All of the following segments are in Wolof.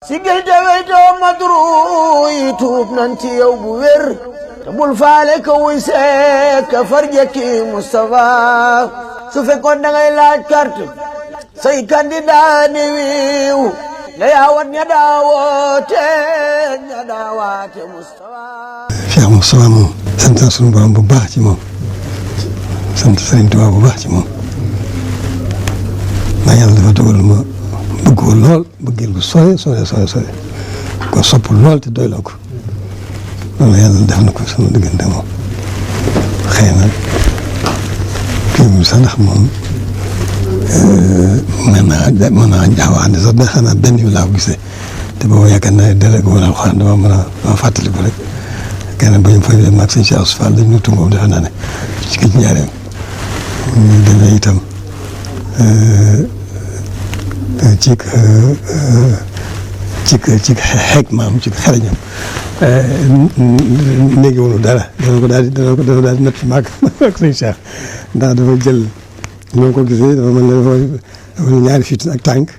sigil te weytoo madru yi tuub nan ci yow bu wér te bul faale ka wuy seek ka farjekki Moustapha su fekkoon da ngay laaj carte say candidat ni wiiw na yaawat ña daawoote ña daawaate Moustapha. Cheikh Moustapha moom sant na suñu borom bu baax ci moom sant Sëriñ Tuubaa bu baax ci moom ndax yàlla dafa dogal ma bëgg ko lool bëggeel ko sore ko sopp lool te doyloo ko loolu yàlla def na ko sama diggante moom xëy na kii bi sax ndax moom mën naa wax ne sax da xanaa benn yu laa ko gisee te boobu yaakaar naa délégué woon alxuraan dama mën a fàttali ko rek kenn ba ñu fay dem ak sëñ Cheikh Fall dañ ñu tungoom defe naa ne ci kii njaareem ñu demee itam ci xeeg maam ci xarañam néegi woonu dara dana ko daal di natt maag ak sëñ Cheikh ndax dafa jël ñoo ko gisee dafa mel ne dafa ñaari fitin ak tànk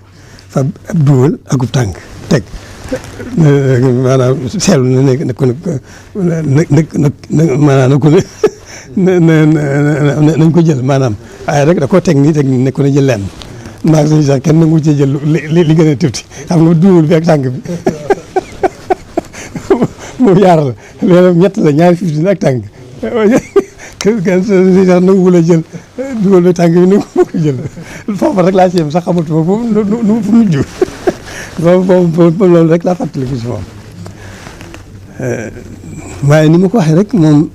fa ab duwal akub tànk teg maanaam seetlu na ne ko maanaam na ko nañ ko jël maanaam waaye rek da koo teg nii teg ne ko na jël lenn maag sëñ Cheikh kenn nangu cee jël li gën a tuuti xam nga duwul bi ak tànk bi moom yaar la léeg-léeg ñett la ñaari fitin ak tànk kenn sëñ Cheikh nangu la jël duwul bi tànk bi nangu ko jël foofu rek laa ci yem sax xamatuma fu mujj boobu loolu rek laa fàttaliku si moom waaye ni ma ko waxee rek moom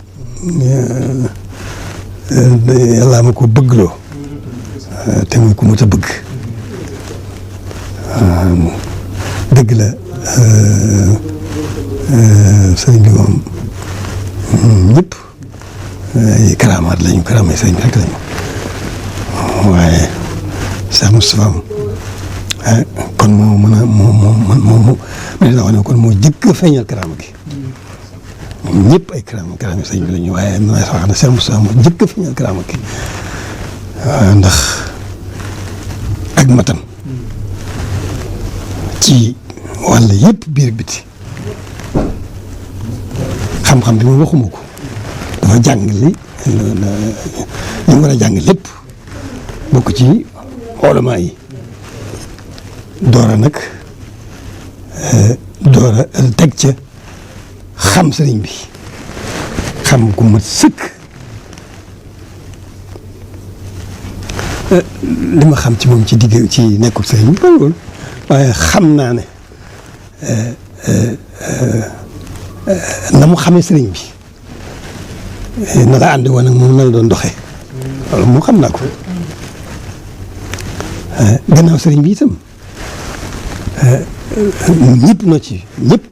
yàlla ma ko bëggloo te muy ku mot a bëgg dëgg la sëriñ bi moom ñëpp ay karaamaat lañu karaama sëriñ bi rek lañu waaye Cheikh Moustapha kon moo mën a moo wax ne kon moo jëkk a feeñal karaama gi ñoom ñëpp ay karaama sëriñ bi lañu waaye mën naa wax ne Cheikh Moustapha moo jëkk a feeñal karaama gi ndax ak matam ci wàll yëpp biir biti xam-xam bi moom waxuma ko dafa jàng li ñu war a jàng lépp bokk ci xoolamaa yi doora nag doora teg ca xam sëriñ bi xam ku mat sëkk li ma xam ci moom ci digg ci nekkul sëriñ bi bariwul waaye xam naa ne na mu xamee sëriñ bi na la ànd woon ak moom na la doon doxee loolu moo xam naa ko gannaaw sëriñ bi itam ñëpp noo ci ñëpp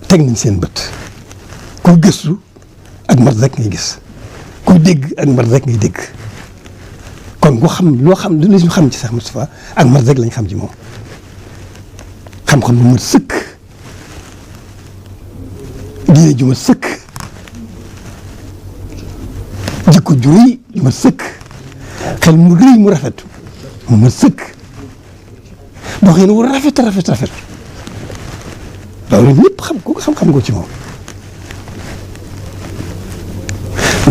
teg nañ seen bët kuy gëstu ak mat rek ngay gis kuy dégg ak mat rek ngay dégg kon ku xam loo xam lu ñu xam ci Cheikh Moustapha ak mat rek lañ xam ci moom xam-xam bu mat sëkk diine ju mat sëkk jikko ju rëy ju mat sëkk xel mu rëy mu rafet mu mat sëkk doxin wu rafet loolu ñëpp xam ko ci moom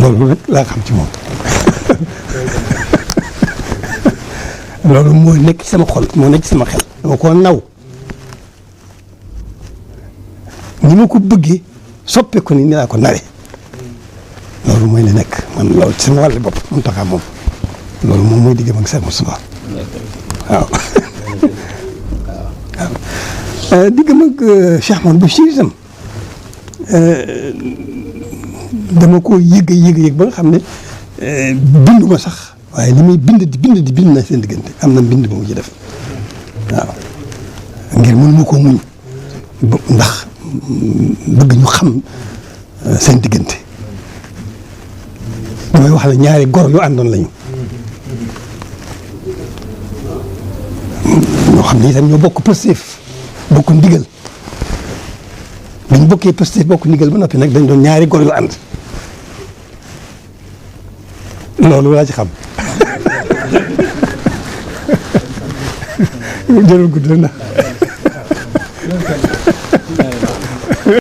loolu rek laa xam ci moom loolu moo nekk ci sama xol moo nekk ci sama xel dama ko naw ni ma ko bëggee soppe ko ni laa ko nare loolu mooy li nekk man loolu ci sama wàllu bopp mun taxaa moom loolu moom mooy diggam ak Cheikh Moustapha waaw waaw diggam ak Cheikh Ahmadou Bachir itam dama ko yëg ba nga xam ne binduma sax waaye li muy bind na seen diggante am na mbind ba mu ci def waaw ngir mënu ma ko muñ ndax bëgg ñu xam seen diggante damay wax ne ñaari gor yu àndoon lañu ñoo xam ne itam ñoo bokk Pastef bokk ndigal biñ bokkee Pastef bokk ndigal ba noppi nag dañ doon ñaari gor yu ànd loolu laa ci xam jërul gudd na